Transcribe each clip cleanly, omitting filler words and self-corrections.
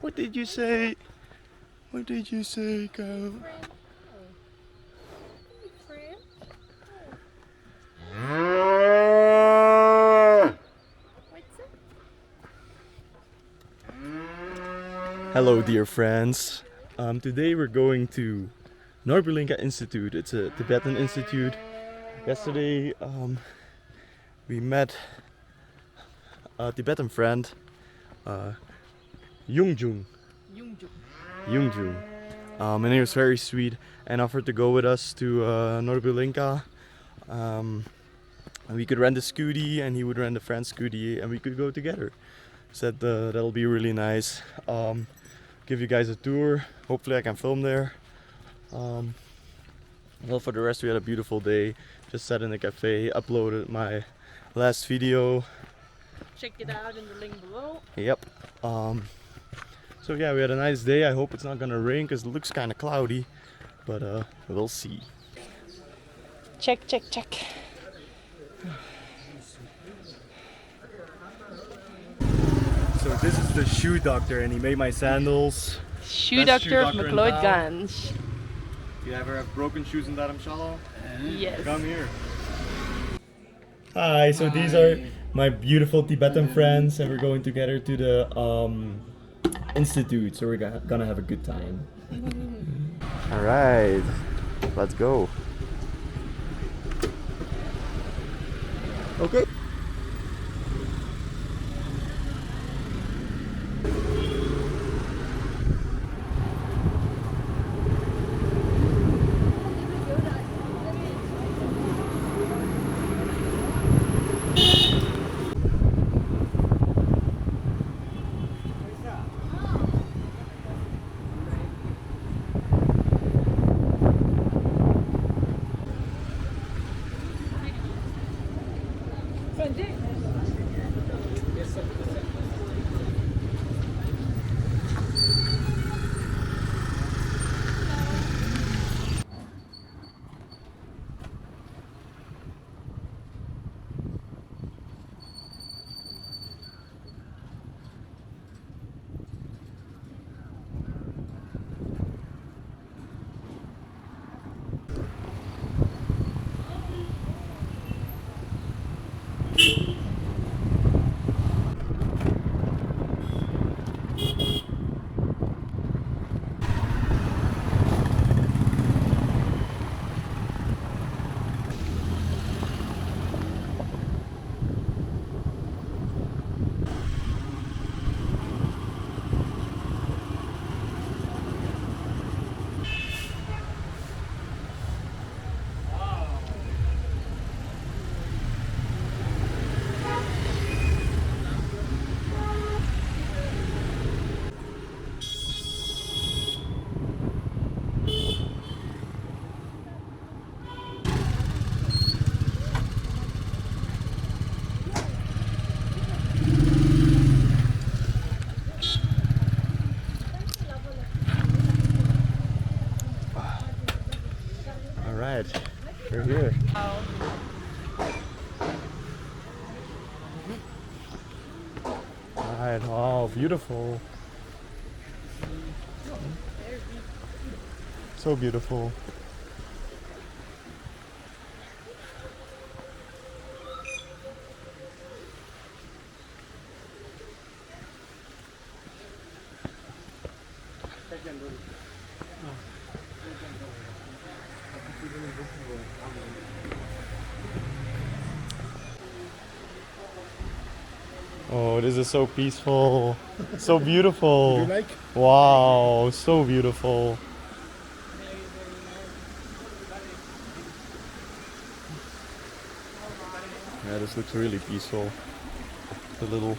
What did you say? What did you say, Kyle? Hello, dear friends. Today we're going to Norbulinka Institute. It's a Tibetan institute. Yesterday we met a Tibetan friend, Jungjung, and he was very sweet and offered to go with us to Norbulinka. And we could rent a scooty and he would rent a friend's scooty and we could go together. Said that'll be really nice. Give you guys a tour. Hopefully I can film there. Well, for the rest we had a beautiful day. Just sat in a cafe, uploaded my last video. Check it out in the link below. Yep. So yeah, we had a nice day. I hope it's not gonna rain because it looks kind of cloudy, but we'll see. Check. So this is the shoe doctor and he made my sandals. Shoe doctor of Mcleod Ganj. You ever have broken shoes in Dharamshala? Yes. Come here. Hi, so these are my beautiful Tibetan friends and we're going together to the institute, so we're gonna have a good time. Alright, let's go. Okay. Alright, we're here. Alright, oh, beautiful. So beautiful. Oh, this is so peaceful, so beautiful. You like? Wow, so beautiful. Yeah, this looks really peaceful. The little.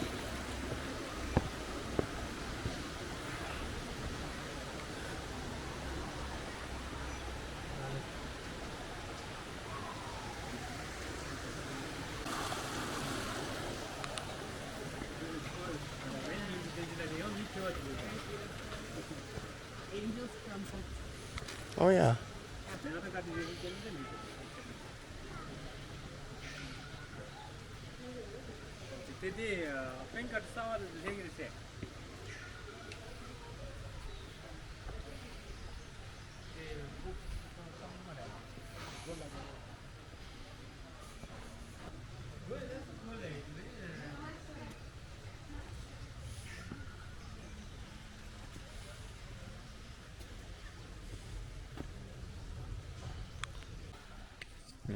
Oh yeah.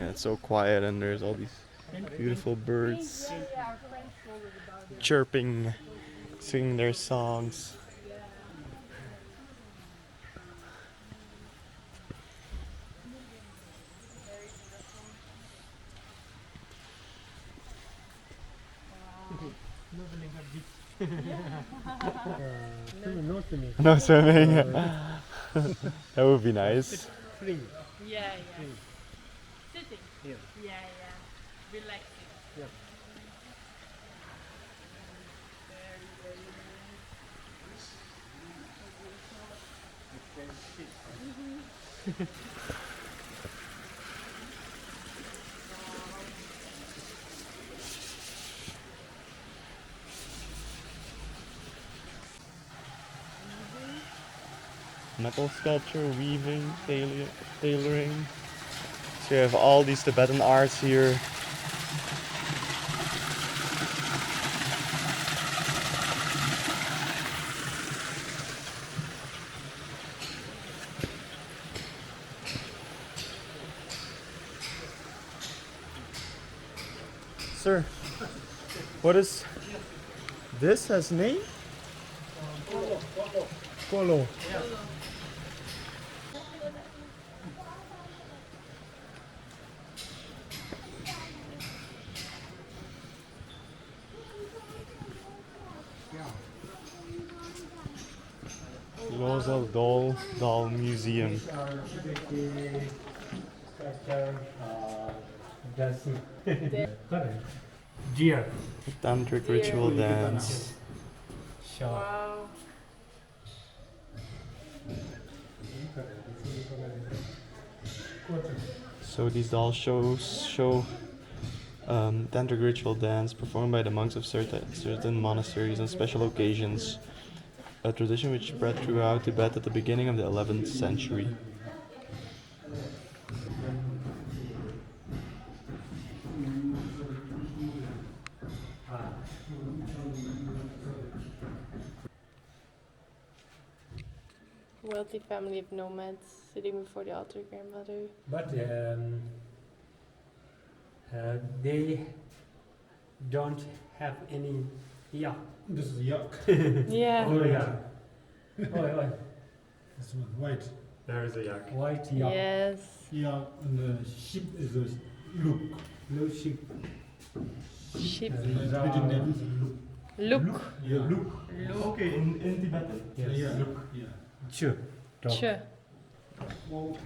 Yeah, it's so quiet and there's all these beautiful birds chirping, singing their songs. No swimming. That would be nice. Yeah, yeah. Sitting. Yeah, yeah. Relaxing. Metal sculpture, weaving, tailoring. So you have all these Tibetan arts here. Sir, what is this has name? Kolo. Losal Doll Museum. Deer. Tantric ritual dance. Wow. So these dolls show tantric ritual dance performed by the monks of certain monasteries on special occasions. A tradition which spread throughout Tibet at the beginning of the 11th century. Wealthy family of nomads sitting before the altar, grandmother. But they don't have any yak. This is yak. Yeah. Oh, yeah. Oh, This one white. There is a yak. white yak. Yes. Yak and the sheep is a look. No sheep. Sheep. The Tibetan name is look. Look. Yeah, look. Okay, in Tibetan. Yes. Yeah, look. Yeah. Sure. Dog. Sure. Well,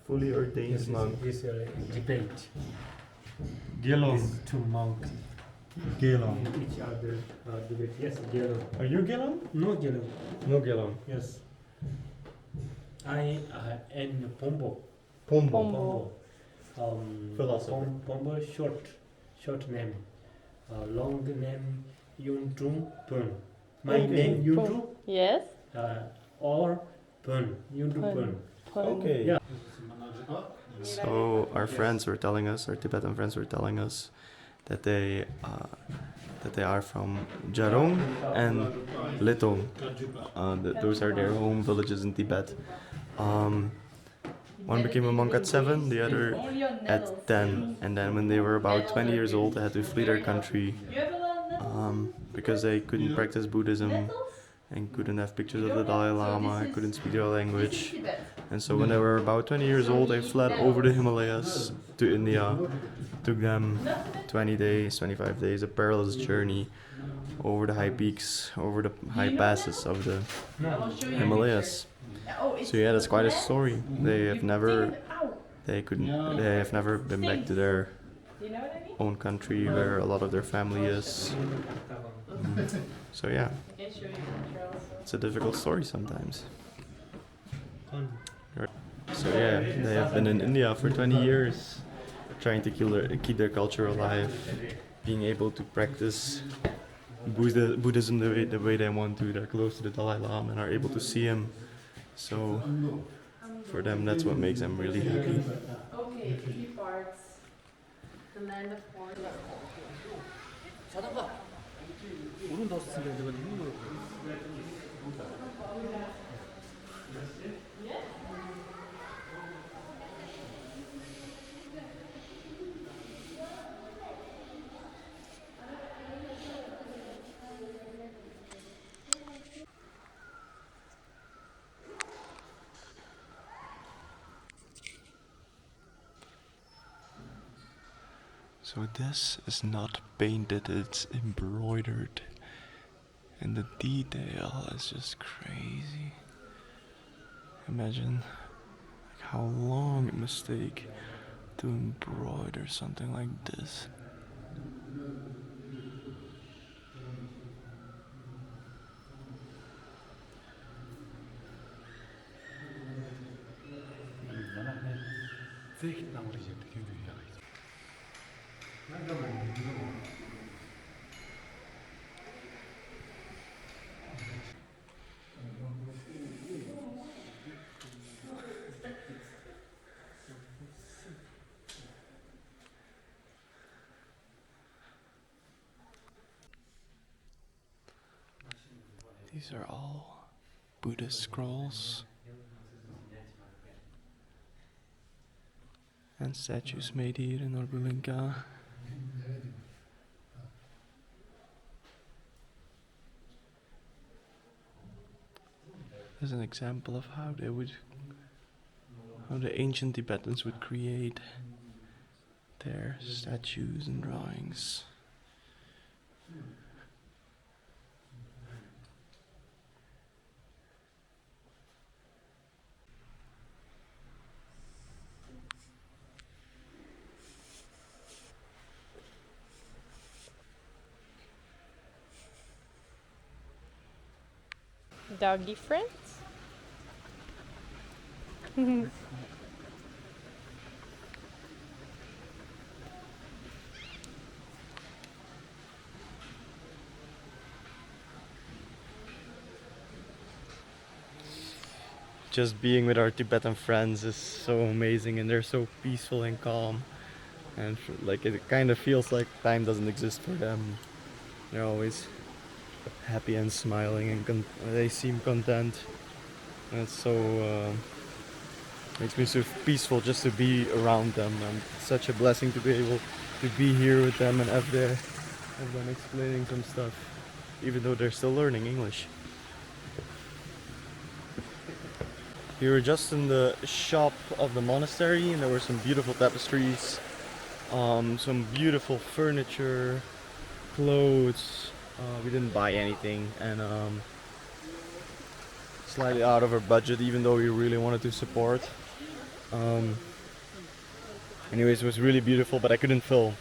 Fully ordained Yes, monk. this debate. Gelong. These two monks Gelong. each other debate. Yes, Gelong. Are you Gelong? No Gelong. No Gelong. Yes. I and Pombo. Pombo. Pombo. Philosopher. Pombo short name. Long name Yuntung Pun. My Okay. name Yuntung Yes. or Pun. Yuntung Pun. Pun. Pun. Okay. Yeah. So our friends were telling us, our Tibetan friends were telling us that they are from Jarong and Letong. Those are their home villages in Tibet. One became a monk at 7, the other at 10, and then when they were about 20 years old, they had to flee their country because they couldn't practice Buddhism and couldn't have pictures of the Dalai Lama, couldn't speak their language. And so when they were about 20 years old, they fled over the Himalayas to India. Took them 20 days, 25 days, a perilous journey over the high peaks, over the high passes of the Himalayas. So yeah, that's quite a story. They have never been back to their own country where a lot of their family is. So yeah, it's a difficult story sometimes. So yeah, they have been in India for 20 years, trying to keep their culture alive, being able to practice Buddhism the way they want to. They're close to the Dalai Lama and are able to see him. So for them, that's what makes them really happy. Okay, 3 parts. The land of horses. So this is not painted, it's embroidered. And the detail is just crazy. Imagine like how long it must take to embroider something like this. These are all Buddhist scrolls and statues made here in Norbulinka. As an example of how the ancient Tibetans would create their statues and drawings. Doggy friends? Just being with our Tibetan friends is so amazing, and they're so peaceful and calm, and like it kind of feels like time doesn't exist for them. They're always happy and smiling, and they seem content. And it's so makes me so peaceful just to be around them, and it's such a blessing to be able to be here with them and have them explaining some stuff, even though they're still learning English. We were just in the shop of the monastery, and there were some beautiful tapestries, some beautiful furniture, clothes. We didn't buy anything, and slightly out of our budget, even though we really wanted to support. Anyways, it was really beautiful, but I couldn't film.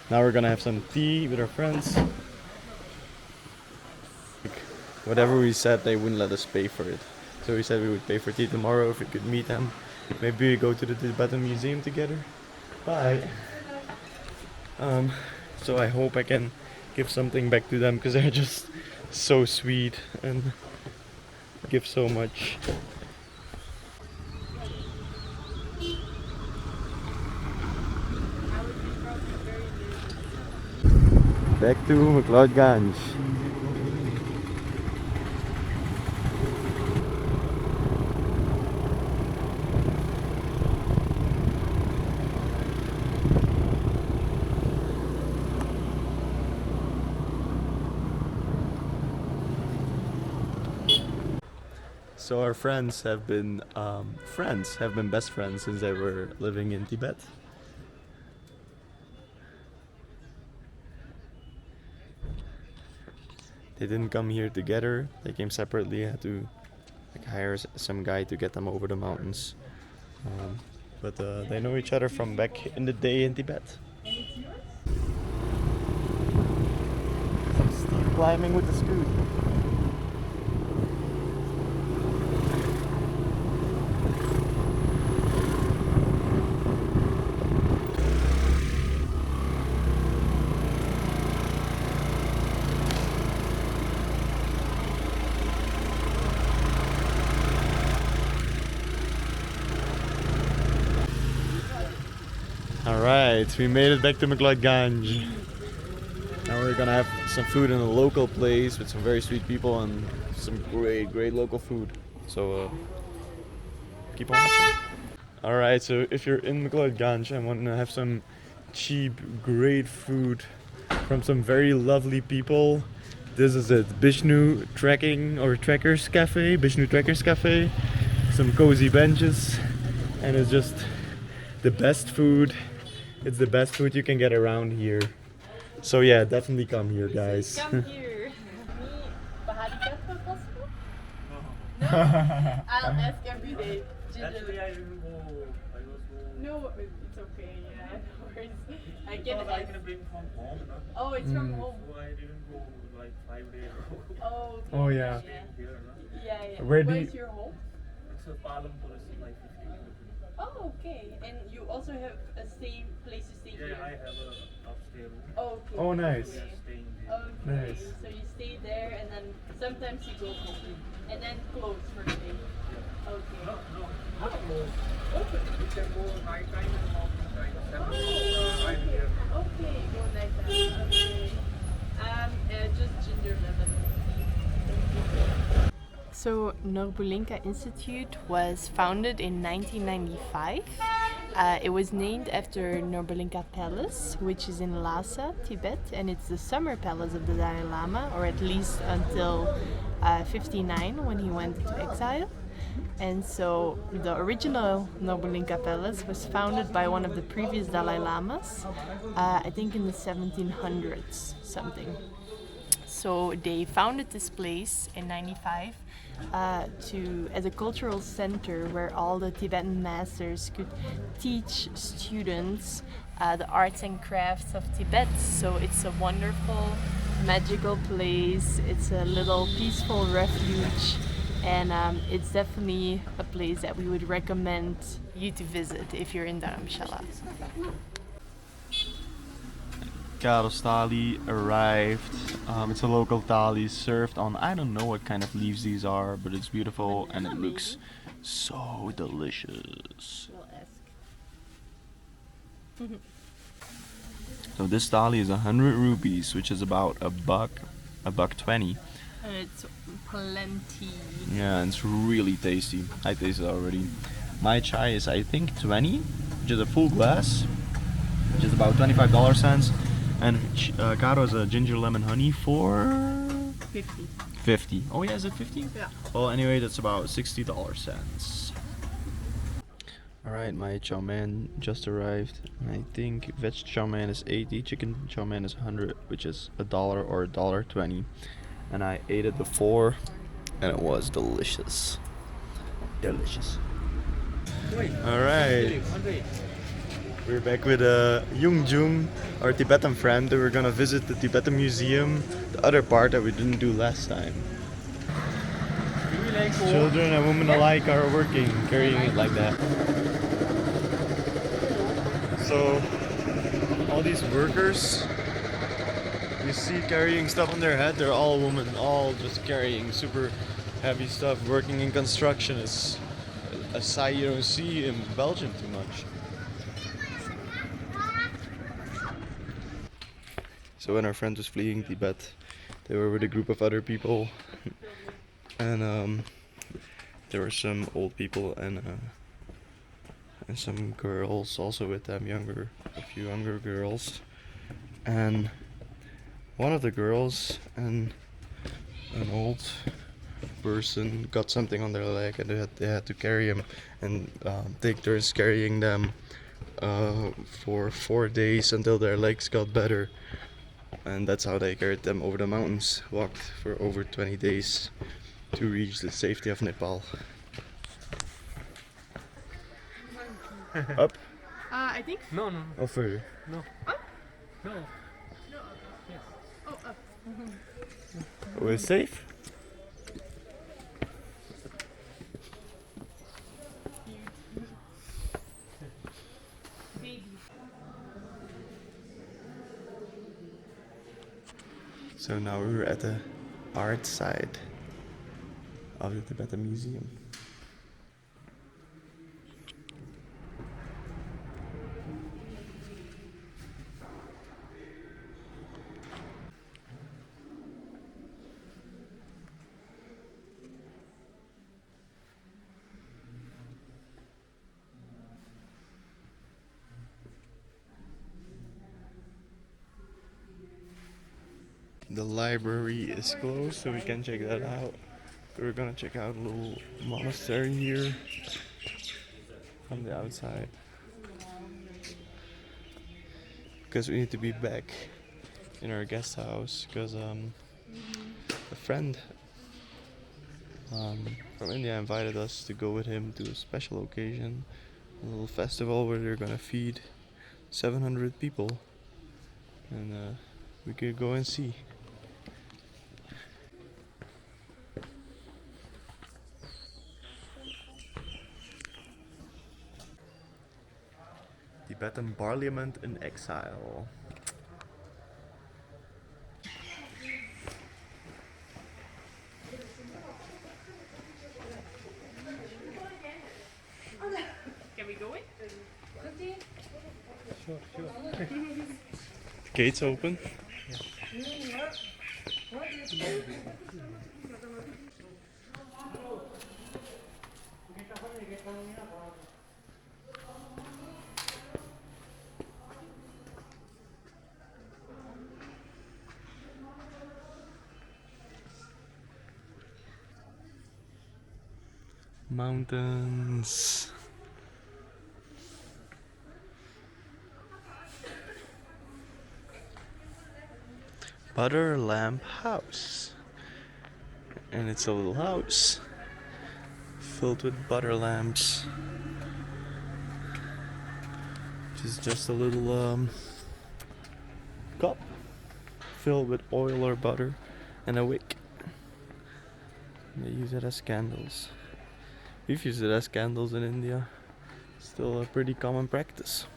Now we're gonna have some tea with our friends. Whatever we said, they wouldn't let us pay for it. So we said we would pay for tea tomorrow if we could meet them. Maybe we go to the Tibetan Museum together. Bye. So I hope I can give something back to them, because they're just so sweet and give so much. Back to Mcleod Ganj. So our friends have been best friends since they were living in Tibet. They didn't come here together. They came separately. I had to hire some guy to get them over the mountains. But they know each other from back in the day in Tibet. Some steep climbing with the scoot. Alright, we made it back to Mcleod Ganj. Now we're gonna have some food in a local place with some very sweet people and some great local food. So keep on watching. Alright, so if you're in Mcleod Ganj and want to have some cheap, great food from some very lovely people, this is it. Bishnu Trekkers Cafe. Bishnu Trekkers Cafe. Some cozy benches, and it's just the best food. It's the best food you can get around here. So yeah, definitely come here, guys. Come here. Bahadikatva possible? No? I'll ask every day. Actually, I didn't go. I was No, it's okay. Yeah, no worries. I get because it. I can bring from home, no? Oh, it's from home. So I didn't go like 5 days ago. Oh, okay. Oh, yeah. Here, no? Yeah. Where do Where's your home? It's a Palampur, it's like 50 kilometers. Oh, okay. And you also have a place to stay here? Yeah, I have a upstairs room. Oh, okay. Oh, nice. We are staying there. Okay. Nice. So you stay there and then sometimes you go home. And then close for the day. Okay. No, not close. Open. You can go night time and morning time. Right here. Okay, go night time. Okay. Just ginger lemon. So Norbulinka Institute was founded in 1995. It was named after Norbulinka Palace, which is in Lhasa, Tibet, and it's the summer palace of the Dalai Lama, or at least until 59 when he went into exile. And so the original Norbulinka Palace was founded by one of the previous Dalai Lamas, I think in the 1700s something. So they founded this place in 95 as a cultural center where all the Tibetan masters could teach students the arts and crafts of Tibet. So it's a wonderful, magical place. It's a little peaceful refuge, and it's definitely a place that we would recommend you to visit if you're in Dharamshala. Karo's thali arrived. It's a local thali served on, I don't know what kind of leaves these are, but it's beautiful and it looks so delicious. We'll ask. So this thali is 100 rupees, which is about a buck $1.20. And it's plenty. Yeah, and it's really tasty. I tasted it already. My chai is I think 20, which is a full glass, which is about 25 cents. And Karo is a ginger lemon honey for 50. 50. Oh yeah, is it 50? Yeah. Well, anyway, that's about 60 cents. Alright, my chow mein just arrived. I think veg chow mein is 80, chicken chow mein is 100, which is $1 or $1.20. And I ate it before, and it was delicious. Delicious. Alright. We're back with Jung Jung, our Tibetan friend. We're gonna visit the Tibetan Museum, the other part that we didn't do last time. Children and women alike are working, carrying it like that. So, all these workers you see carrying stuff on their head, they're all women, all just carrying super heavy stuff. Working in construction is a sight you don't see in Belgium too much. So when our friend was fleeing Tibet, they were with a group of other people, and there were some old people and some girls also with them, a few younger girls, and one of the girls and an old person got something on their leg, and they had to carry him and take turns carrying them for 4 days until their legs got better. And that's how they carried them over the mountains, walked for over 20 days to reach the safety of Nepal. Up? I think. No. Or further? No. Up? No. Yes. Oh, up. We're safe? So now we're at the art side of the Tibetan Museum. the library is closed, so we can check that out. We're gonna check out a little monastery here from the outside, because we need to be back in our guest house, because a friend from India invited us to go with him to a special occasion, a little festival where they're gonna feed 700 people, and we could go and see. Tibetan Parliament in exile. Can we go in? The gates open. Mountains. Butter lamp house. And it's a little house filled with butter lamps. Which is just a little cup filled with oil or butter and a wick. And they use it as candles. We've used it as candles in India. Still a pretty common practice.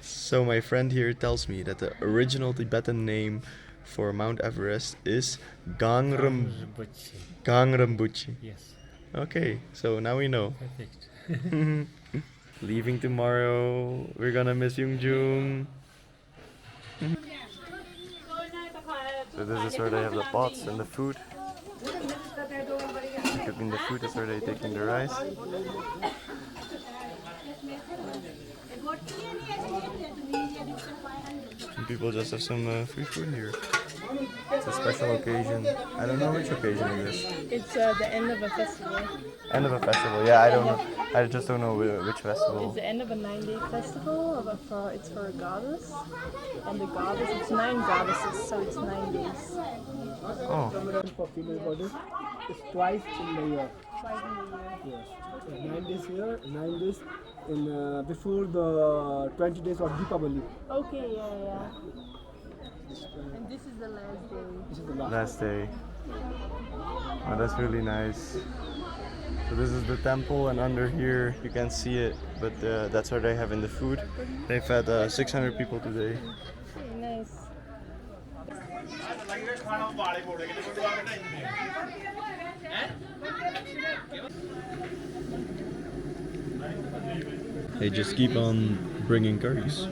So my friend here tells me that the original Tibetan name for Mount Everest is Gangrumbuchi. Yes, Okay, so now we know. perfect. Leaving tomorrow. We're gonna miss Yungjung. So this is where they have the pots and the food. Cooking the food, that's where they're taking the rice. Some people just have some free food here. It's a special occasion. I don't know which occasion it is. It's the end of a festival. End of a festival. Yeah, I don't know. I just don't know which festival. It's the end of a 9-day festival. It's for a goddess. And the goddess, it's 9 goddesses, so it's 9 days. Oh, For female body, it's twice in the year. Twice in the year. Yes. 9 days here, 9 days in before the 20 days of Deepavali. Okay, yeah. And this is the last day. This is the last. last day. Oh, that's really nice. So this is the temple, and under here you can't see it, but that's where they have in the food. They fed 600 people today. Okay, nice. They just keep on bringing curries.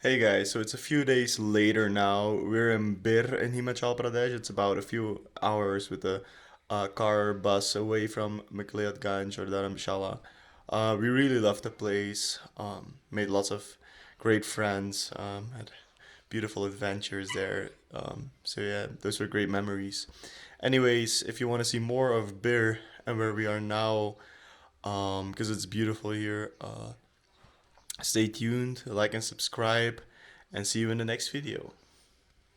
Hey guys, so it's a few days later now. We're in Bir in Himachal Pradesh. It's about a few hours with a car bus away from Mcleod, Ganj or Dharamshala. We really loved the place. Made lots of great friends. Had beautiful adventures there. So yeah, those were great memories. Anyways, if you want to see more of Bir and where we are now, because it's beautiful here, stay tuned, like and subscribe, and see you in the next video.